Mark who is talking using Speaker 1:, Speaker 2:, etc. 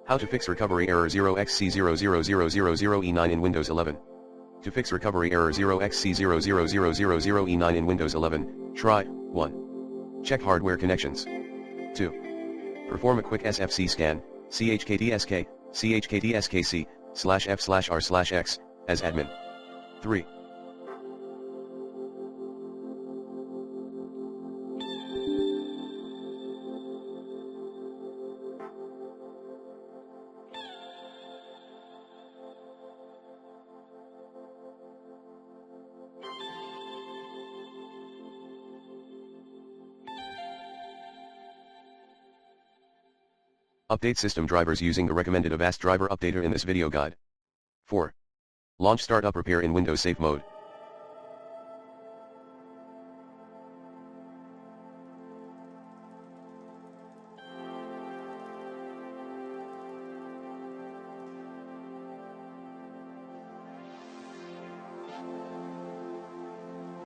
Speaker 1: How to fix recovery error 0xc00000e9 in Windows 11. To fix recovery error 0xc00000e9 in Windows 11, try 1. Check hardware connections. 2. Perform a quick SFC scan, chktsk, chktkc/f/r/x, as admin. 3. Update system drivers using the recommended Avast driver updater in this video guide. 4. Launch startup repair in Windows Safe mode.